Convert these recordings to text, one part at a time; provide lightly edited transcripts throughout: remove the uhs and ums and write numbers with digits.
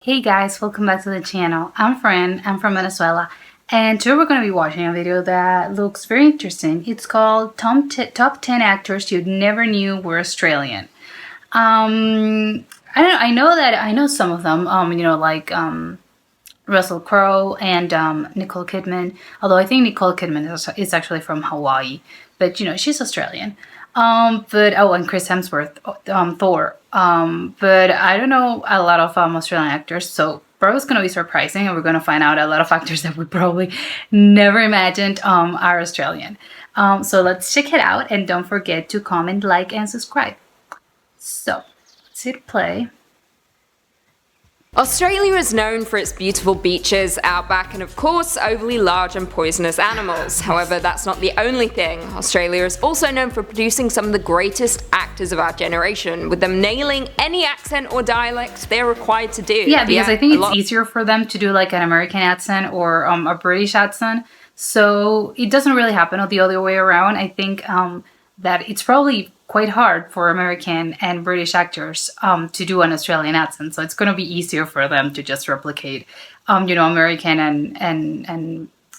Hey guys, welcome back to the channel. I'm Fran, I'm from Venezuela, and today we're going to be watching a video that looks very interesting. It's called Top 10 Actors You Never Knew Were Australian. I know some of them, Russell Crowe and Nicole Kidman, although I think Nicole Kidman is actually from Hawaii, but she's Australian. And Chris Hemsworth, Thor. But I don't know a lot of Australian actors, so probably it's gonna be surprising, and we're gonna find out a lot of actors that we probably never imagined are Australian. So let's check it out, and don't forget to comment, like, and subscribe. So let's hit play. Australia is known for its beautiful beaches, outback, and of course, overly large and poisonous animals. However, that's not the only thing. Australia is also known for producing some of the greatest actors of our generation, with them nailing any accent or dialect they're required to do. Yeah, because I think it's easier for them to do like an American accent or a British accent. So it doesn't really happen the other way around. I think that it's probably quite hard for American and British actors to do an Australian accent, so it's going to be easier for them to just replicate, American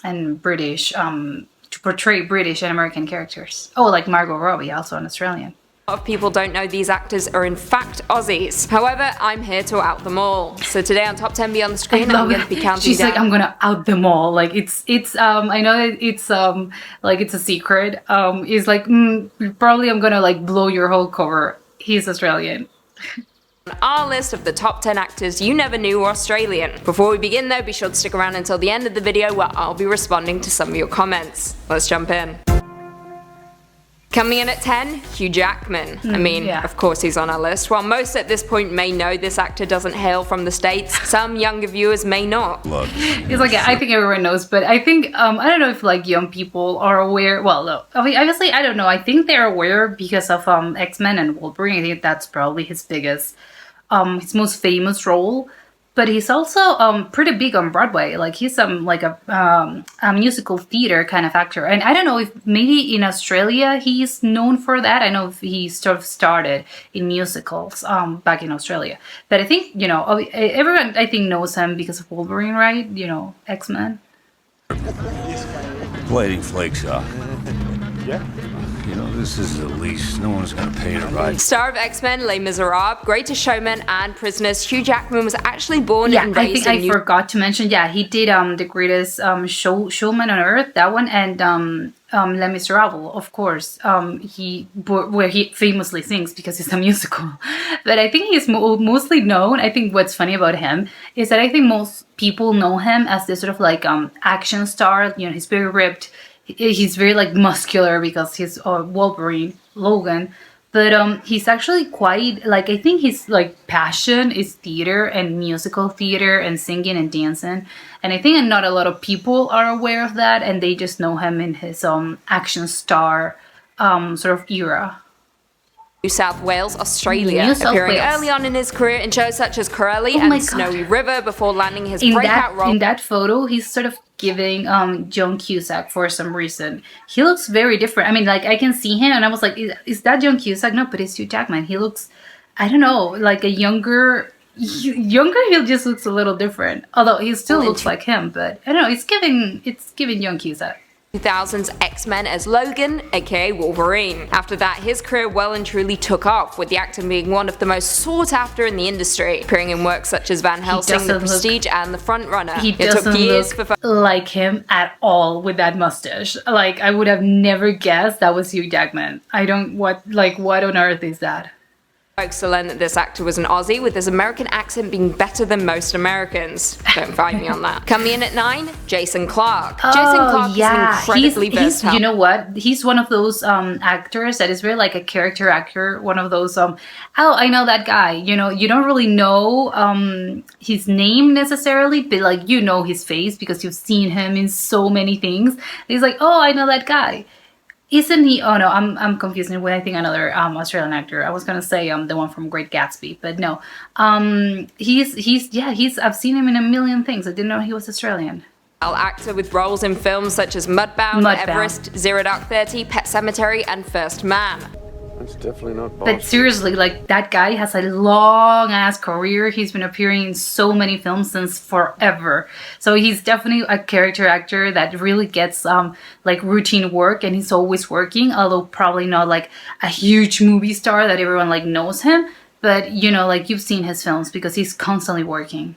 and British to portray British and American characters. Oh, like Margot Robbie, also an Australian. A lot of people don't know these actors are in fact Aussies. However, I'm here to out them all. So today on Top 10 Beyond the Screen, I'm going to be counting She's down. like, I'm gonna out them all. Like it's I know it's like it's a secret. It's like probably I'm gonna like blow your whole cover. He's Australian. Our list of the top 10 actors you never knew were Australian. Before we begin though, be sure to stick around until the end of the video where I'll be responding to some of your comments. Let's jump in. Coming in at 10, Hugh Jackman. Of course he's on our list. While most at this point may know this actor doesn't hail from the States, some younger viewers may not. It's like, I think everyone knows, but I think, I don't know if like young people are aware. Well, no, obviously I don't know. I think they're aware because of X-Men and Wolverine. I think that's probably his biggest, his most famous role. But he's also pretty big on Broadway. Like he's like a musical theater kind of actor. And I don't know if maybe in Australia he's known for that. I know if he sort of started in musicals back in Australia. But I think, everyone I think knows him because of Wolverine, right? X-Men. Lighting flakes off. Yeah. This is the least. No one's gonna pay to ride. Star of X-Men, Les Miserables, Greatest Showman, and Prisoners, Hugh Jackman was actually born and raised in I forgot to mention, he did The Greatest Showman on Earth, that one, and Les Miserables, of course, where he famously sings because it's a musical. But I think he's mostly known. I think what's funny about him is that I think most people know him as this sort of like action star. He's very ripped. He's very like muscular because he's Wolverine, Logan, but he's actually quite like, I think his like passion is theater and musical theater and singing and dancing, and I think not a lot of people are aware of that, and they just know him in his action star sort of era. New South Wales, Australia, appearing early on in his career in shows such as Corelli and Snowy River before landing his breakout role. In that photo, he's sort of giving John Cusack for some reason. He looks very different. I mean, like, I can see him and I was like, is that John Cusack? No, but it's Hugh Jackman. He looks, I don't know, like a younger, he just looks a little different. Although he still looks like him, but I don't know, it's giving John Cusack. 2000's X-Men as Logan, aka Wolverine. After that, his career well and truly took off, with the actor being one of the most sought after in the industry, appearing in works such as Van Helsing, The Prestige, and The Frontrunner. He doesn't look like him at all with that mustache. Like, I would have never guessed that was Hugh Jackman. What on earth is that? Folks to learn that this actor was an Aussie, with his American accent being better than most Americans. Don't fight me on that. Coming in at 9, Jason Clarke. Jason Clarke is incredibly versatile. You know what? He's one of those actors that is very like a character actor. One of those oh, I know that guy. You don't really know his name necessarily, but like his face because you've seen him in so many things. He's like, oh, I know that guy. Isn't he? Oh no, I'm confusing with I think another Australian actor. I was gonna say the one from Great Gatsby, but no. I've seen him in a million things. I didn't know he was Australian. Actor with roles in films such as Mudbound, Everest, Zero Dark 30, Pet Sematary, and First Man. It's definitely not But Boston. seriously, like that guy has a long ass career. He's been appearing in so many films since forever. So he's definitely a character actor that really gets like routine work, and he's always working, although probably not like a huge movie star that everyone like knows him. But you know, like you've seen his films because he's constantly working.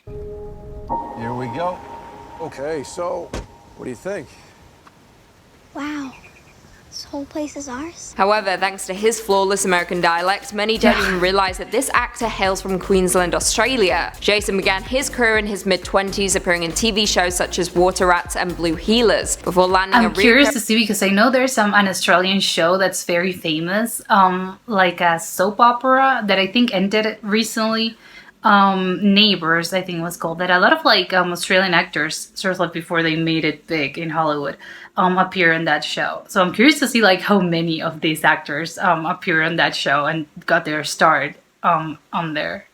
Here we go. Okay, so what do you think? Wow. This whole place is ours? However, thanks to his flawless American dialect, many don't even realise that this actor hails from Queensland, Australia. Jason began his career in his mid-20s, appearing in TV shows such as Water Rats and Blue Heelers, before landing I'm curious to see because I know there's an Australian show that's very famous, like a soap opera that I think ended recently. Neighbors, I think it was called, that a lot of like Australian actors, sort of like before they made it big in Hollywood, appear in that show. So I'm curious to see like how many of these actors appear in that show and got their start on there.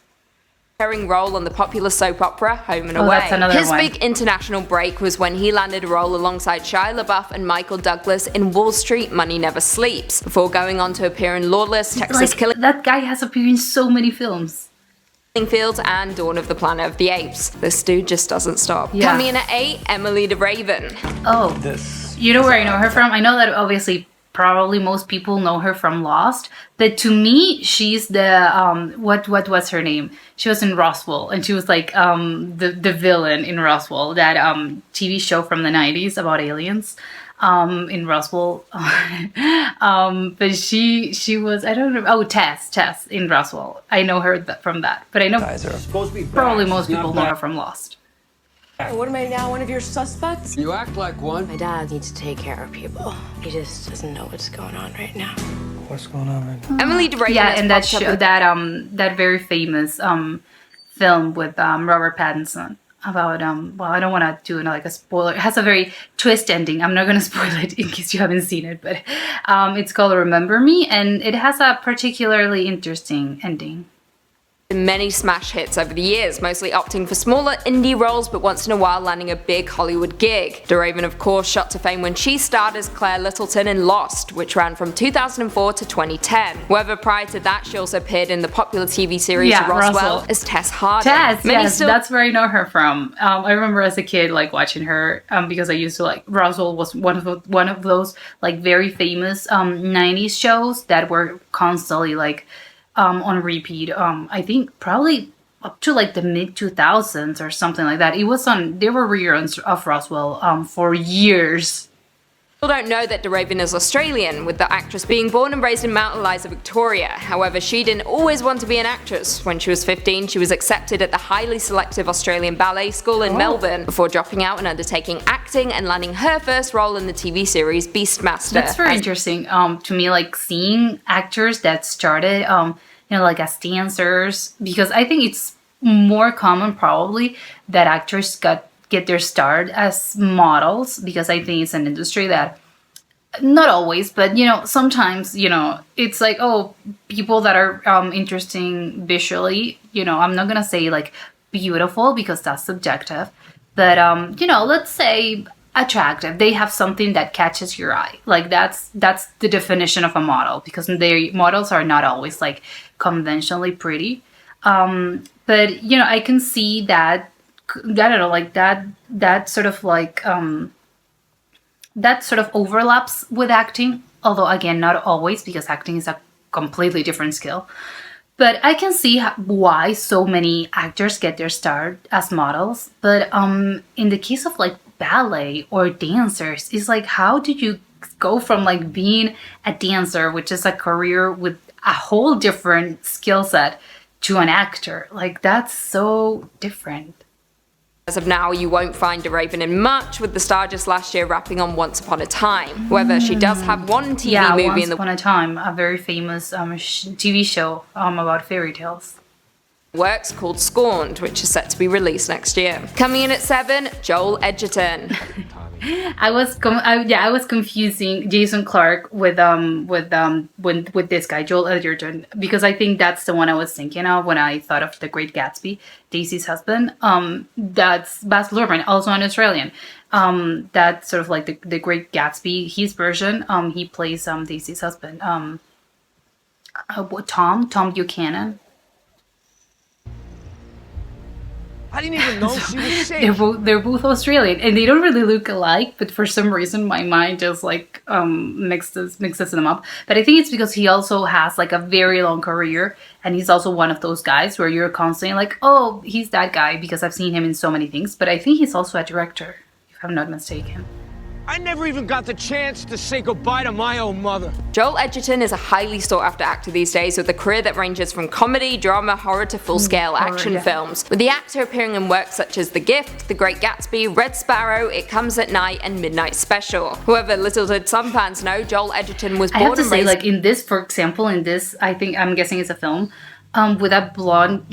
Recurring role on the popular soap opera Home and Oh, Away. that's another His one. big international break was when he landed a role alongside Shia LaBeouf and Michael Douglas in Wall Street Money Never Sleeps, before going on to appear in Lawless, Texas Like Killing that guy has appeared in so many films. Fields, and Dawn of the Planet of the Apes. This dude just doesn't stop. Yeah. Coming in at 8, Emily the Raven. Oh, you know where I know her from? I know that obviously probably most people know her from Lost, but to me she's the what was her name? She was in Roswell, and she was like the villain in Roswell, that TV show from the 90s about aliens in Roswell. But she was, I don't know, oh, Tess in Roswell. I know her from that, but I know probably most people know her from Lost. What am I now, one of your suspects? You act like one. My dad needs to take care of people. He just doesn't know what's going on right now. What's going on right now? Emily the Raven. Yeah, has and that popped up show, with- that very famous film with Robert Pattinson about well, I don't want to do like a spoiler. It has a very twist ending. I'm not going to spoil it in case you haven't seen it, but it's called Remember Me, and it has a particularly interesting ending. many smash hits over the years, mostly opting for smaller indie roles but once in a while landing a big Hollywood gig. DeRaven of course shot to fame when she starred as Claire Littleton in Lost, which ran from 2004 to 2010. However, prior to that she also appeared in the popular TV series Roswell as Tess Harden. Tess, yes, that's where I know her from. I remember as a kid like watching her because I used to like, Roswell was one of those like very famous 90s shows that were constantly like on repeat. I think probably up to like the mid 2000s or something like that. It was on, there were reruns of Roswell for years. People don't know that DeRaven is Australian, with the actress being born and raised in Mount Eliza, Victoria. However, she didn't always want to be an actress. When she was 15, she was accepted at the highly selective Australian Ballet School in Melbourne, before dropping out and undertaking acting and landing her first role in the TV series Beastmaster. That's very interesting to me, like seeing actors that started, you know, like as dancers, because I think it's more common probably that actors get their start as models, because I think it's an industry that, not always, but you know, sometimes, you know, it's like, oh, people that are interesting visually, you know, I'm not gonna say like beautiful because that's subjective, but you know, let's say attractive. They have something that catches your eye. Like that's the definition of a model, because their models are not always like conventionally pretty. But you know, I can see that, I don't know, like that sort of like that sort of overlaps with acting, although again not always, because acting is a completely different skill. But I can see why so many actors get their start as models. But in the case of like ballet or dancers, it's like, how did you go from like being a dancer, which is a career with a whole different skill set, to an actor? Like, that's so different. As of now, you won't find DeRaven in much, with the star just last year wrapping on Once Upon a Time. However, she does have one TV movie Once in the Upon a Time, a very famous TV show about fairy tales. works called Scorned, which is set to be released next year. Coming in at 7, Joel Edgerton. I was confusing Jason Clarke with this guy Joel Edgerton, because I think that's the one I was thinking of when I thought of The Great Gatsby, Daisy's husband. That's Baz Luhrmann, also an Australian. That's sort of like the Great Gatsby, his version. He plays Daisy's husband. Tom Buchanan. I didn't even know she was sick. They're both Australian, and they don't really look alike. But for some reason, my mind just like mixes them up. But I think it's because he also has like a very long career, and he's also one of those guys where you're constantly like, oh, he's that guy because I've seen him in so many things. But I think he's also a director, if I'm not mistaken. I never even got the chance to say goodbye to my own mother. Joel Edgerton is a highly sought after actor these days with a career that ranges from comedy, drama, horror to full-scale action films, with the actor appearing in works such as The Gift, The Great Gatsby, Red Sparrow, It Comes at Night, and Midnight Special. However, little did some fans know, Joel Edgerton was born I have to and say, raised like in this, for example, I'm guessing it's a film. With that blonde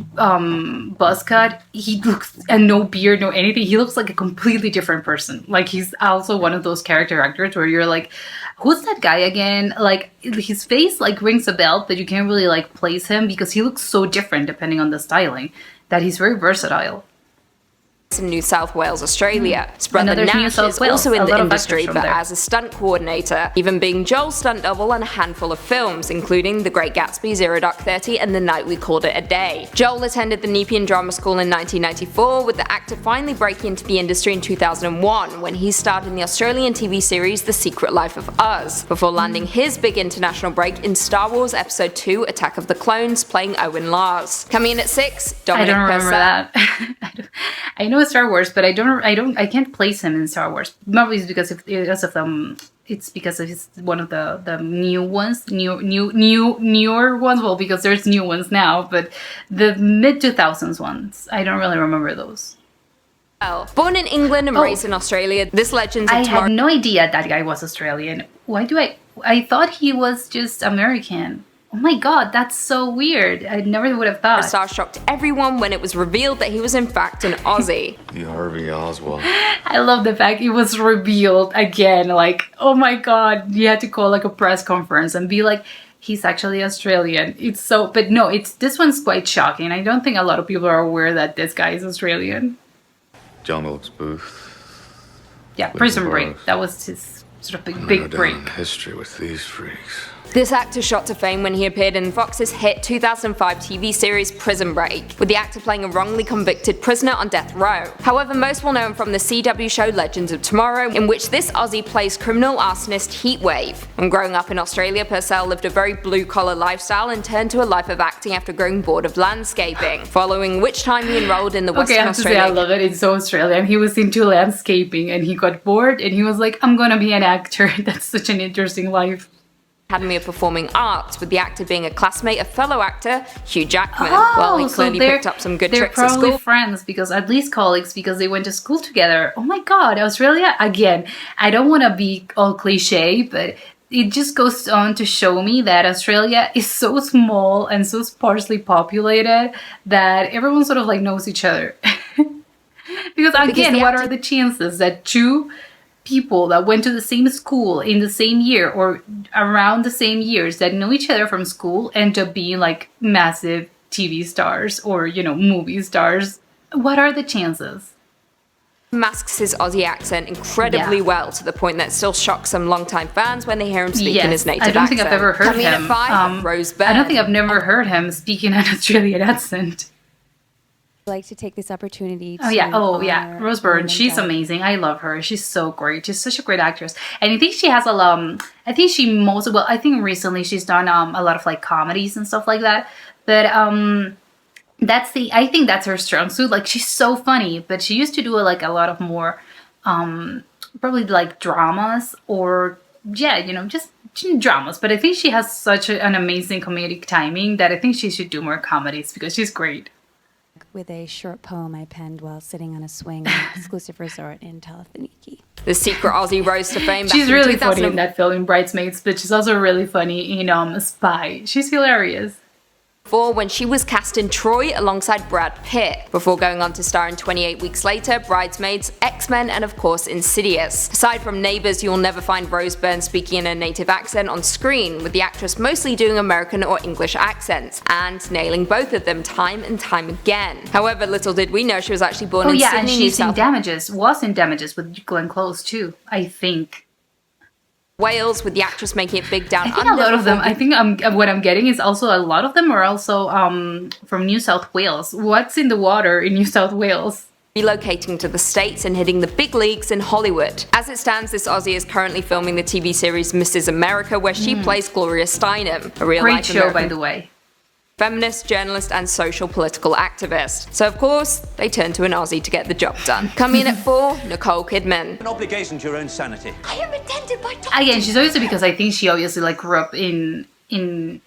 buzz cut, he looks, and no beard, no anything, he looks like a completely different person. Like, he's also one of those character actors where you're like, who's that guy again? Like, his face, like, rings a bell, but you can't really, like, place him because he looks so different depending on the styling, that he's very versatile. in New South Wales, Australia. His brother Another New Nash South is Wales. also in A the lot of industry, actors from but there. as a stunt coordinator, even being Joel's stunt double on a handful of films, including The Great Gatsby, Zero Dark 30, and The Night We Called It a Day. Joel attended the Nepean Drama School in 1994, with the actor finally breaking into the industry in 2001, when he starred in the Australian TV series The Secret Life of Us, before landing his big international break in Star Wars Episode 2 Attack of the Clones, playing Owen Lars. Coming in at 6, I Dominic don't remember Purcell. that. I know Star Wars, but I can't place him in Star Wars. Probably it's because it's because he's one of the new ones, newer ones. Well, because there's new ones now, but the mid 2000s ones, I don't really remember those. Born in England and raised in Australia, this Legends of I Tomorrow had no idea that guy was Australian. Why do I thought he was just American. Oh my god, that's so weird. I never would have thought. star shocked everyone when it was revealed that he was in fact an Aussie. You Harvey Oswald. I love the fact it was revealed again. Like, oh my god, you had to call like a press conference and be like, he's actually Australian. It's so, but no, this one's quite shocking. I don't think a lot of people are aware that this guy is Australian. John Wilkes Booth. Yeah, With Prison the Break. bars. That was his sort of I'm gonna big go down break. in history with these freaks. This actor shot to fame when he appeared in Fox's hit 2005 TV series Prison Break, with the actor playing a wrongly convicted prisoner on death row. However, most will know him from the CW show Legends of Tomorrow, in which this Aussie plays criminal arsonist Heatwave. And growing up in Australia, Purcell lived a very blue-collar lifestyle and turned to a life of acting after growing bored of landscaping, following which time he enrolled in the Okay, Western I have to say I Australia love it. It's so Australian. He was into landscaping and he got bored and he was like, I'm gonna be an actor. That's such an interesting life. Academy of Performing Arts, with the actor being a classmate of fellow actor Hugh Jackman. Well, he clearly picked up some good tricks they're at probably school. friends, because at least colleagues, because they went to school together. Oh my god, Australia again. I don't want to be all cliche, but it just goes on to show me that Australia is so small and so sparsely populated that everyone sort of like knows each other. Because again, the what actor- are the chances that two people that went to the same school in the same year or around the same years that know each other from school end up being like massive TV stars or, you know, movie stars? What are the chances? Masks his Aussie accent incredibly Yeah. well, to the point that it still shocks some longtime fans when they hear him speak in his native I don't accent. think I've ever heard Coming in him. at 5, Rose Byrne. I don't think I've never heard him speaking an Australian accent. I'd like to take this opportunity to Oh yeah, honor Rose Byrne. women She's that- amazing. I love her. She's so great. She's such a great actress. And I think she has I think she most well. I think recently she's done a lot of like comedies and stuff like that. But I think that's her strong suit. Like, she's so funny. But she used to do like a lot of more probably like dramas or just dramas. But I think she has such an amazing comedic timing that I think she should do more comedies because she's great. with a short poem I penned while sitting on a swing in an exclusive resort in Talafaniki. The secret Aussie rose to fame back She's in really 2000. funny in that film in Bridesmaids, but she's also really funny in Spy. She's hilarious. When she was cast in Troy alongside Brad Pitt, before going on to star in 28 Weeks Later, Bridesmaids, X-Men, and of course Insidious. Aside from Neighbours, you'll never find Rose Byrne speaking in a native accent on screen, with the actress mostly doing American or English accents, and nailing both of them time and time again. However, little did we know she was actually born in And Sydney, New she's in South Damages. Was in Damages with Glenn Close too, I think. Wales, with the actress making it big down I think under. a lot of them. I think what I'm getting is also a lot of them are also from New South Wales. What's in the water in New South Wales? Relocating to the States and hitting the big leagues in Hollywood. As it stands, this Aussie is currently filming the TV series Mrs. America, where she plays Gloria Steinem, a real-life Great show, by American the way. feminist, journalist, and social political activist. So of course, they turn to an Aussie to get the job done. Coming in at 4, Nicole Kidman. An obligation to your own sanity. I am attended by doctors. Again, she's obviously, because I think she obviously like grew up in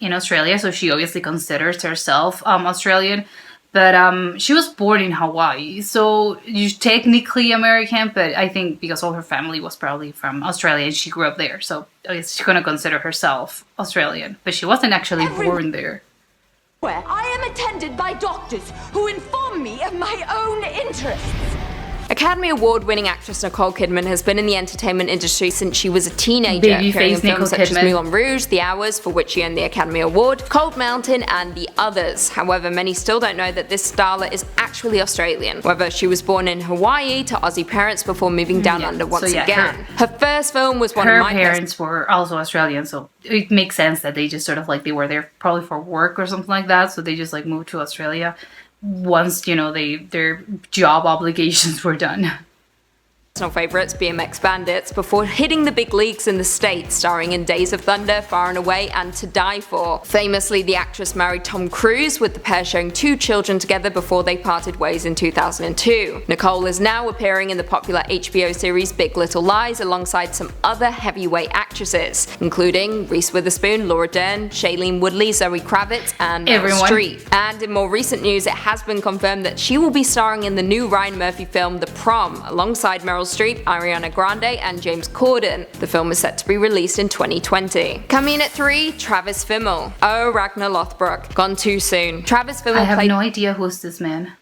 Australia, so she obviously considers herself Australian. But she was born in Hawaii, so she's technically American, but I think because all her family was probably from Australia and she grew up there, so I guess she's gonna consider herself Australian. But she wasn't actually born there. Where I am attended by doctors who inform me of my own interests. Academy Award-winning actress Nicole Kidman has been in the entertainment industry since she was a teenager, Babyface appearing in films Nicole such as Kidman. Moulin Rouge, The Hours, for which she earned the Academy Award, Cold Mountain, and the others. However, many still don't know that this starlet is actually Australian, whether she was born in Hawaii to Aussie parents before moving down under once again. Her first film was one of Her my parents were also Australian, so it makes sense that they just sort of like they were there probably for work or something like that, so they just like moved to Australia once, you know, their job obligations were done. personal favorites, BMX Bandits, before hitting the big leagues in the States, starring in Days of Thunder, Far and Away, and To Die For. Famously, the actress married Tom Cruise, with the pair sharing 2 children together before they parted ways in 2002. Nicole is now appearing in the popular HBO series Big Little Lies alongside some other heavyweight actresses, including Reese Witherspoon, Laura Dern, Shailene Woodley, Zoe Kravitz, and Meryl Streep. And in more recent news, it has been confirmed that she will be starring in the new Ryan Murphy film The Prom, alongside Meryl Streep, Ariana Grande, and James Corden. The film is set to be released in 2020. Coming in at 3, Travis Fimmel. Oh, Ragnar Lothbrok. Gone too soon. Travis Fimmel I have played no idea who's this man.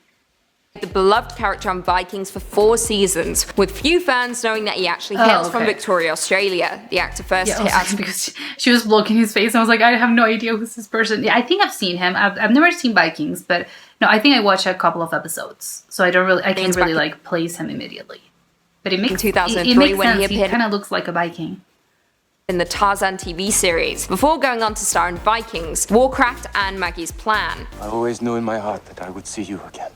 the beloved character on Vikings for 4 seasons, with few fans knowing that he actually hails from Victoria, Australia. The actor first hit us because she was blocking his face and I was like, I have no idea who's this person. Yeah, I think I've seen him. I've never seen Vikings, but no, I think I watched a couple of episodes, so I can't really like place him immediately. But it makes in 2003 it makes when sense. he appeared kind of looks like a Viking in the Tarzan TV series, before going on to star in Vikings, Warcraft, and Maggie's Plan. I always knew in my heart that I would see you again.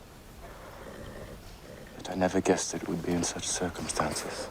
But I never guessed that it would be in such circumstances.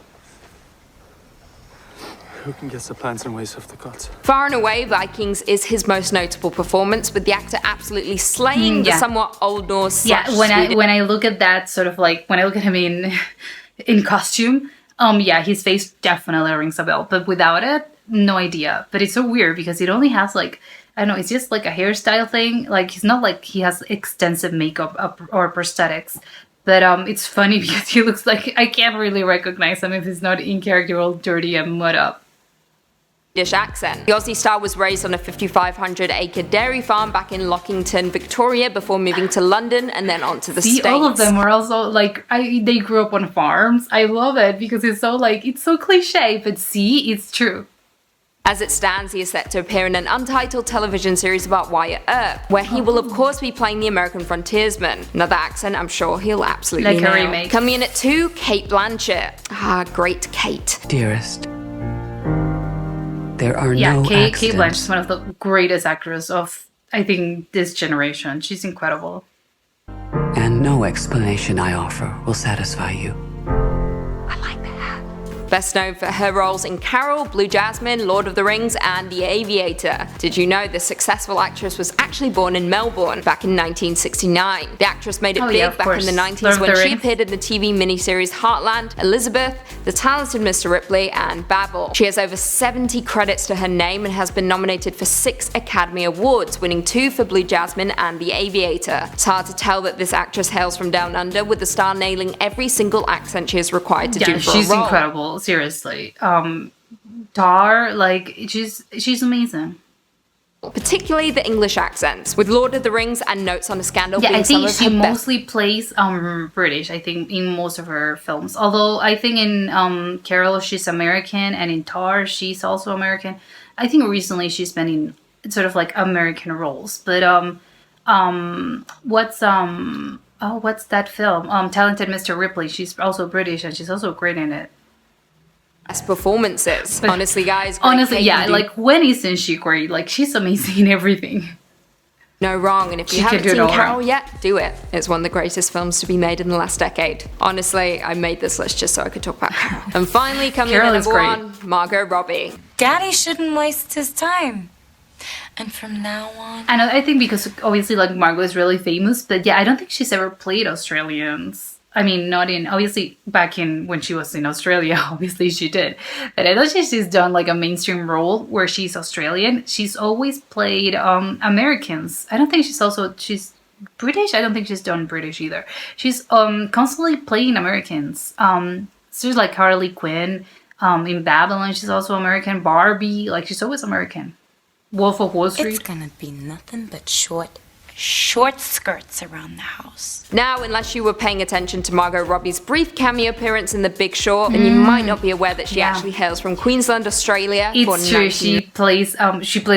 Who can guess the plans and ways of the gods? Far and Away, Vikings is his most notable performance, with the actor absolutely slaying the somewhat Old Norse. When I look at that, sort of like when I look at him in costume, his face definitely rings a bell, but without it, no idea. But it's so weird because it only has like, I don't know, it's just like a hairstyle thing. Like, he's not like he has extensive makeup or prosthetics. But it's funny because he looks like, I can't really recognize him if he's not in character all dirty and mud up. Accent. The Aussie star was raised on a 5,500-acre dairy farm back in Lockington, Victoria, before moving to London and then on to the States. All of them were also like, they grew up on farms. I love it because it's so cliche, but it's true. As it stands, he is set to appear in an untitled television series about Wyatt Earp, where he will of course be playing the American frontiersman. Another accent I'm sure he'll absolutely like nail. a remake. Coming in at 2, Kate Blanchett. Ah, great Kate. Dearest, there are no Kate accidents. Blanchett is one of the greatest actors of, I think, this generation. She's incredible. And no explanation I offer will satisfy you. Best known for her roles in Carol, Blue Jasmine, Lord of the Rings, and The Aviator. Did you know this successful actress was actually born in Melbourne back in 1969? The actress made it big back in the 90s when she appeared in the TV miniseries Heartland, Elizabeth, The Talented Mr. Ripley, and Babel. She has over 70 credits to her name and has been nominated for 6 Academy Awards, winning 2 for Blue Jasmine and The Aviator. It's hard to tell that this actress hails from down under, with the star nailing every single accent she is required to do for a role. She's incredible. Seriously. Tar, like, she's amazing. Particularly the English accents, with Lord of the Rings and Notes on a Scandal being I some think of she her best. mostly plays British, I think, in most of her films. Although I think in Carol she's American, and in Tar she's also American. I think recently she's been in sort of like American roles. But what's that film? Talented Mr. Ripley. She's also British and she's also great in it. performances. Honestly, guys, great Honestly, cake yeah, and do like when isn't she great? Like she's amazing in everything. no wrong, and if you She can haven't do seen no Carol wrong. yet, do it. It's one of the greatest films to be made in the last decade. Honestly, I made this list just so I could talk about Carol. And finally, coming in Carol at is number great. one, Margot Robbie. Daddy shouldn't waste his time. And from now on... And I think because obviously like Margot is really famous, but yeah, I don't think she's ever played Australians. I mean, not in, obviously back in when she was in Australia, obviously she did. But I don't think she's done like a mainstream role where she's Australian. She's always played Americans. I don't think she's British. I don't think she's done British either. She's constantly playing Americans. So like Harley Quinn in Babylon, she's also American. Barbie, like she's always American. Wolf of Wall Street. It's gonna be nothing but short skirts around the house. Now, unless you were paying attention to Margot Robbie's brief cameo appearance in The Big Short, then you might not be aware that she actually hails from Queensland, Australia. It's true. She plays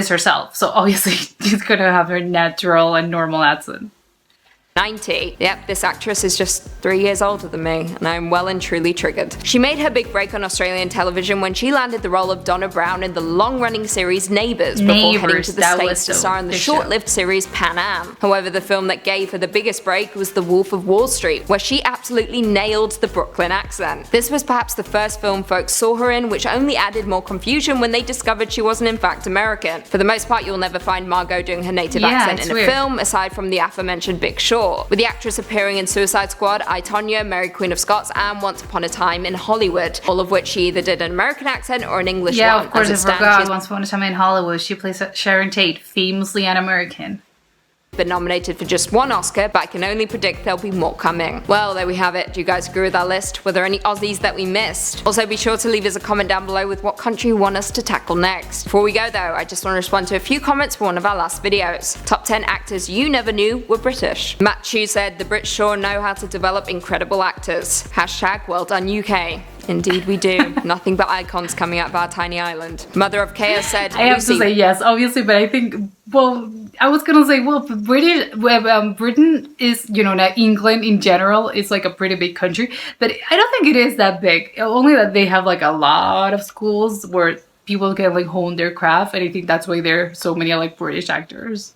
herself, so obviously she's gonna have her natural and normal accent. 90. Yep, this actress is just 3 years older than me, and I'm well and truly triggered. She made her big break on Australian television when she landed the role of Donna Brown in the long-running series Neighbours before heading to the States to star in the short-lived series Pan Am. However, the film that gave her the biggest break was The Wolf of Wall Street, where she absolutely nailed the Brooklyn accent. This was perhaps the first film folks saw her in, which only added more confusion when they discovered she wasn't in fact American. For the most part, you'll never find Margot doing her native accent in a film, aside from the aforementioned Big Short. With the actress appearing in Suicide Squad, I, Tonya, Mary Queen of Scots, and Once Upon a Time in Hollywood, all of which she either did an American accent or an English one. Yeah, of course, As I it forgot. stands, Once Upon a Time in Hollywood, she plays Sharon Tate, famously an American. been nominated for just one Oscar, but I can only predict there'll be more coming. Well, there we have it. Do you guys agree with our list? Were there any Aussies that we missed? Also, be sure to leave us a comment down below with what country you want us to tackle next. Before we go though, I just want to respond to a few comments from one of our last videos. Top 10 actors you never knew were British. Matt Chu said, the Brits sure know how to develop incredible actors. Hashtag well done UK. Indeed we do. Nothing but icons coming out of our tiny island. Mother of Chaos said, I have to say yes, obviously, but I think, well, I was gonna say, well, Britain is, you know, not England in general is like a pretty big country, but I don't think it is that big. Only that they have like a lot of schools where people can like hone their craft, and I think that's why there are so many like British actors.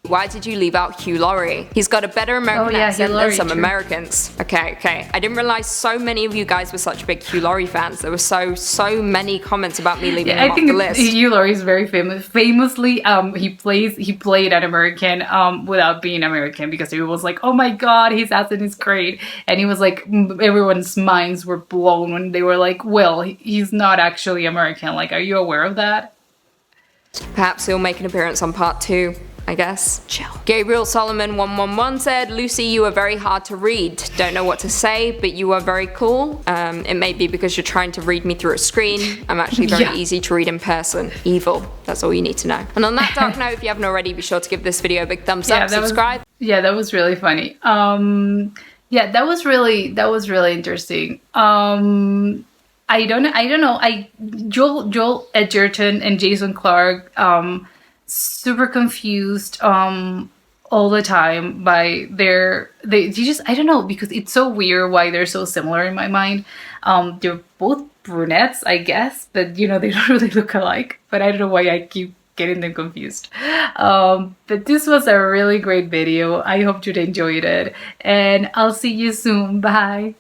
why did you leave out Hugh Laurie? He's got a better American accent than some Americans. Okay. I didn't realize so many of you guys were such big Hugh Laurie fans. There were so many comments about me leaving him off the list. Hugh Laurie is very famous. Famously, he played an American without being American, because he was like, oh my god, his accent is great, and he was like, everyone's minds were blown when they were like, well, he's not actually American. Like, are you aware of that? Perhaps he'll make an appearance on part 2. I guess. Chill. Gabriel Solomon 111 said, Lucy, you are very hard to read. Don't know what to say, but you are very cool. It may be because you're trying to read me through a screen. I'm actually very easy to read in person. Evil. That's all you need to know. And on that dark note, if you haven't already, be sure to give this video a big thumbs up, subscribe. That was really funny. That was really interesting. I don't know. Joel Edgerton and Jason Clarke, super confused all the time by they just, I don't know, because it's so weird why they're so similar in my mind. They're both brunettes, I guess, but you know, they don't really look alike, but I don't know why I keep getting them confused. But this was a really great video. I hope you enjoyed it, and I'll see you soon. Bye.